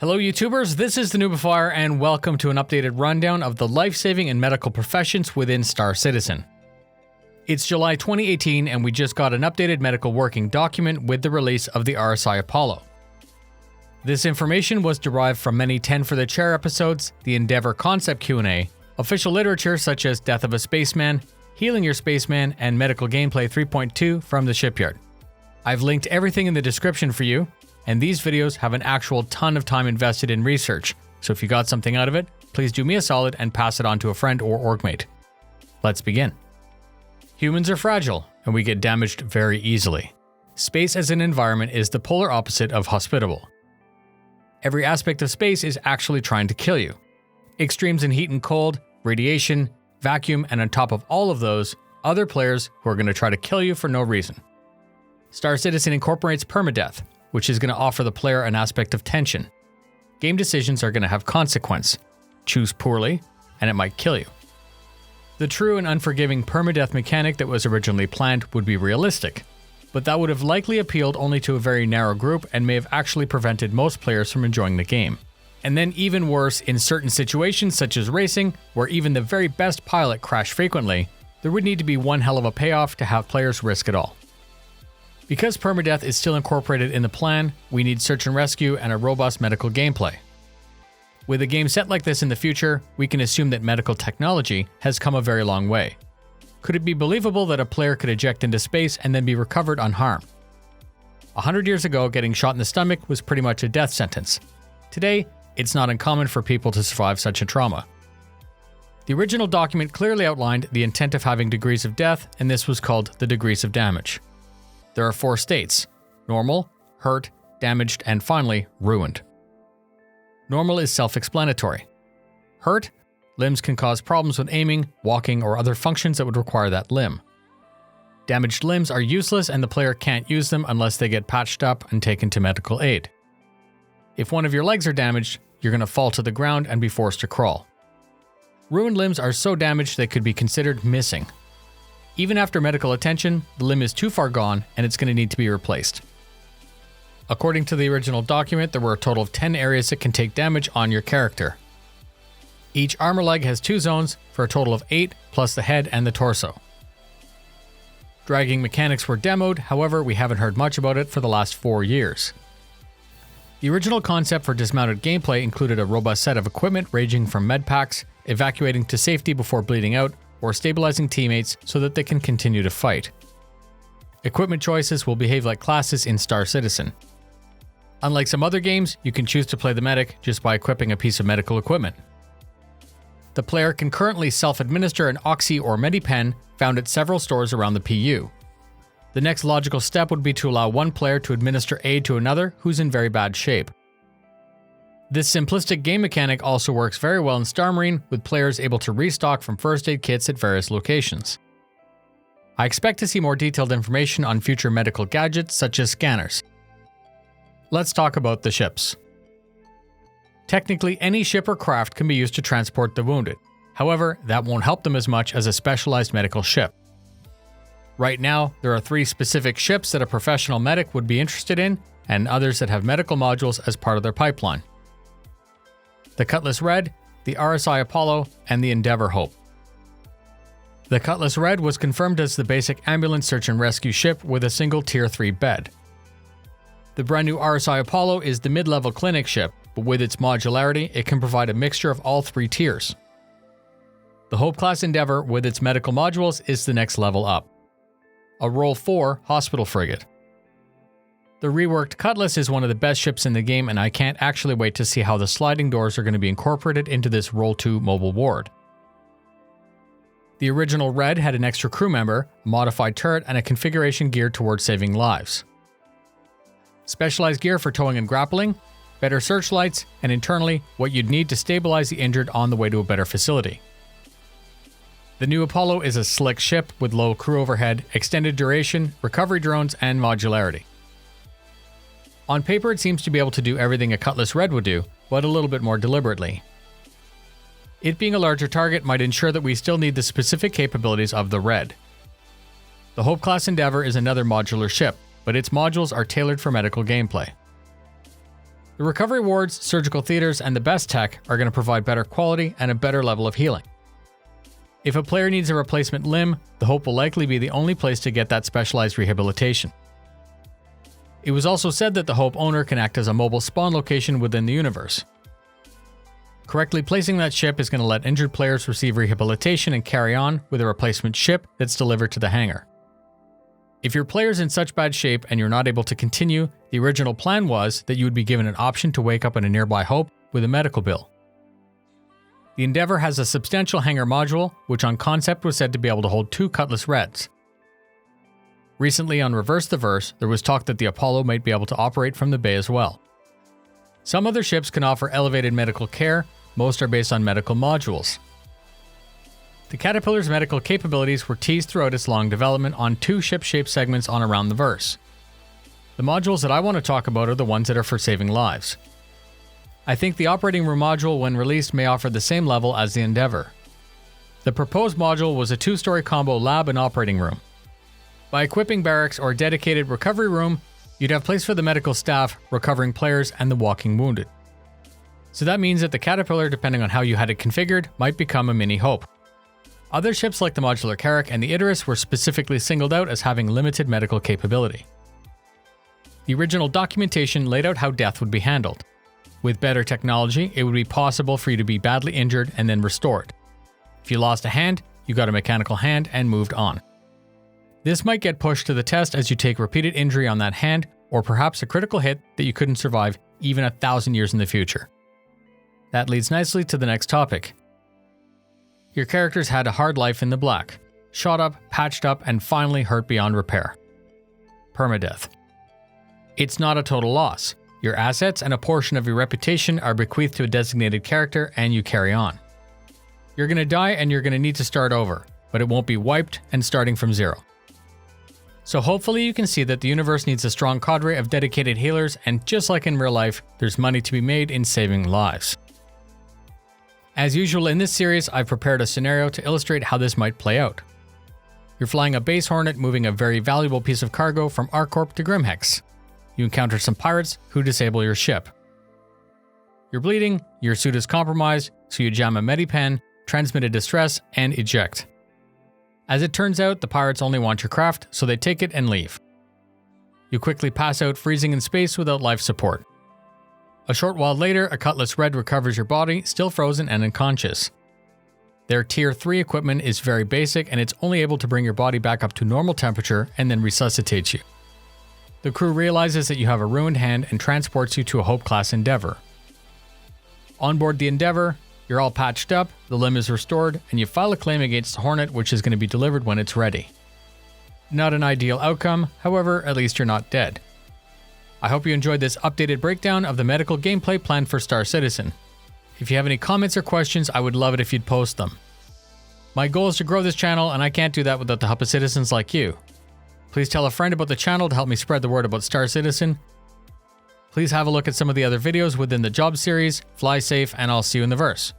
Hello YouTubers, this is the noobifier and welcome to an updated rundown of the life-saving and medical professions within Star Citizen. It's July 2018 and we just got an updated medical working document with the release of the RSI Apollo. This information was derived from many 10 for the Chair episodes, the Endeavor concept Q&A, official literature such as Death of a Spaceman, Healing Your Spaceman, and Medical Gameplay 3.2 from the Shipyard. I've linked everything in the description for you, and these videos have an actual ton of time invested in research, so if you got something out of it, please do me a solid and pass it on to a friend or orgmate. Let's begin. Humans are fragile, and we get damaged very easily. Space as an environment is the polar opposite of hospitable. Every aspect of space is actually trying to kill you. Extremes in heat and cold, radiation, vacuum, and on top of all of those, other players who are going to try to kill you for no reason. Star Citizen incorporates permadeath, which is going to offer the player an aspect of tension. Game decisions are going to have consequence. Choose poorly, and it might kill you. The true and unforgiving permadeath mechanic that was originally planned would be realistic, but that would have likely appealed only to a very narrow group and may have actually prevented most players from enjoying the game. And then even worse, in certain situations such as racing, where even the very best pilot crashed frequently, there would need to be one hell of a payoff to have players risk it all. Because permadeath is still incorporated in the plan, we need search and rescue and a robust medical gameplay. With a game set like this in the future, we can assume that medical technology has come a very long way. Could it be believable that a player could eject into space and then be recovered unharmed? 100 years ago, getting shot in the stomach was pretty much a death sentence. Today, it's not uncommon for people to survive such a trauma. The original document clearly outlined the intent of having degrees of death, and this was called the degrees of damage. There are 4 states: normal, hurt, damaged, and finally, ruined. Normal is self-explanatory. Hurt, limbs can cause problems with aiming, walking, or other functions that would require that limb. Damaged limbs are useless and the player can't use them unless they get patched up and taken to medical aid. If one of your legs are damaged, you're going to fall to the ground and be forced to crawl. Ruined limbs are so damaged they could be considered missing. Even after medical attention, the limb is too far gone and it's going to need to be replaced. According to the original document, there were a total of 10 areas that can take damage on your character. Each armor leg has 2 zones for a total of 8 plus the head and the torso. Dragging mechanics were demoed, however, we haven't heard much about it for the last 4 years. The original concept for dismounted gameplay included a robust set of equipment ranging from medpacks, evacuating to safety before bleeding out, or stabilizing teammates so that they can continue to fight. Equipment choices will behave like classes in Star Citizen. Unlike some other games, you can choose to play the medic just by equipping a piece of medical equipment. The player can currently self-administer an Oxy or MediPen found at several stores around the PU. The next logical step would be to allow one player to administer aid to another who's in very bad shape. This simplistic game mechanic also works very well in Star Marine, with players able to restock from first aid kits at various locations. I expect to see more detailed information on future medical gadgets such as scanners. Let's talk about the ships. Technically, any ship or craft can be used to transport the wounded. However, that won't help them as much as a specialized medical ship. Right now, there are 3 specific ships that a professional medic would be interested in, and others that have medical modules as part of their pipeline. The Cutlass Red, the RSI Apollo, and the Endeavor Hope. The Cutlass Red was confirmed as the basic ambulance search and rescue ship with a single Tier 3 bed. The brand new RSI Apollo is the mid-level clinic ship, but with its modularity, it can provide a mixture of all 3 tiers. The Hope-class Endeavor with its medical modules is the next level up. A Role 4 hospital frigate. The reworked Cutlass is one of the best ships in the game, and I can't actually wait to see how the sliding doors are going to be incorporated into this Role 2 mobile ward. The original Red had an extra crew member, a modified turret, and a configuration geared towards saving lives. Specialized gear for towing and grappling, better searchlights, and internally, what you'd need to stabilize the injured on the way to a better facility. The new Apollo is a slick ship with low crew overhead, extended duration, recovery drones, and modularity. On paper, it seems to be able to do everything a Cutlass Red would do, but a little bit more deliberately. It being a larger target might ensure that we still need the specific capabilities of the Red. The Hope-class Endeavor is another modular ship, but its modules are tailored for medical gameplay. The recovery wards, surgical theaters, and the best tech are going to provide better quality and a better level of healing. If a player needs a replacement limb, the Hope will likely be the only place to get that specialized rehabilitation. It was also said that the Hope owner can act as a mobile spawn location within the universe. Correctly placing that ship is going to let injured players receive rehabilitation and carry on with a replacement ship that's delivered to the hangar. If your player's in such bad shape and you're not able to continue, the original plan was that you would be given an option to wake up in a nearby Hope with a medical bill. The Endeavour has a substantial hangar module, which on concept was said to be able to hold 2 Cutlass Reds. Recently on Reverse the Verse, there was talk that the Apollo might be able to operate from the bay as well. Some other ships can offer elevated medical care, most are based on medical modules. The Caterpillar's medical capabilities were teased throughout its long development on 2 ship-shaped segments on Around the Verse. The modules that I want to talk about are the ones that are for saving lives. I think the operating room module, when released, may offer the same level as the Endeavour. The proposed module was a 2-story combo lab and operating room. By equipping barracks or a dedicated recovery room, you'd have place for the medical staff, recovering players, and the walking wounded. So that means that the Caterpillar, depending on how you had it configured, might become a mini Hope. Other ships like the Modular Carrack and the Icarus were specifically singled out as having limited medical capability. The original documentation laid out how death would be handled. With better technology, it would be possible for you to be badly injured and then restored. If you lost a hand, you got a mechanical hand and moved on. This might get pushed to the test as you take repeated injury on that hand, or perhaps a critical hit that you couldn't survive even 1,000 years in the future. That leads nicely to the next topic. Your characters had a hard life in the black, shot up, patched up, and finally hurt beyond repair. Permadeath. It's not a total loss. Your assets and a portion of your reputation are bequeathed to a designated character and you carry on. You're going to die and you're going to need to start over, but it won't be wiped and starting from zero. So hopefully you can see that the universe needs a strong cadre of dedicated healers, and just like in real life, there's money to be made in saving lives. As usual in this series, I've prepared a scenario to illustrate how this might play out. You're flying a base Hornet moving a very valuable piece of cargo from ArcCorp to Grimhex. You encounter some pirates who disable your ship. You're bleeding, your suit is compromised, so you jam a medipen, transmit a distress, and eject. As it turns out, the pirates only want your craft, so they take it and leave. You quickly pass out, freezing in space without life support. A short while later, a Cutlass Red recovers your body, still frozen and unconscious. Their Tier 3 equipment is very basic, and it's only able to bring your body back up to normal temperature and then resuscitate you. The crew realizes that you have a ruined hand and transports you to a Hope-class Endeavour. On board the Endeavour, you're all patched up, the limb is restored, and you file a claim against the Hornet, which is going to be delivered when it's ready. Not an ideal outcome, however, at least you're not dead. I hope you enjoyed this updated breakdown of the medical gameplay planned for Star Citizen. If you have any comments or questions, I would love it if you'd post them. My goal is to grow this channel, and I can't do that without the help of citizens like you. Please tell a friend about the channel to help me spread the word about Star Citizen. Please have a look at some of the other videos within the job series. Fly safe, and I'll see you in the verse.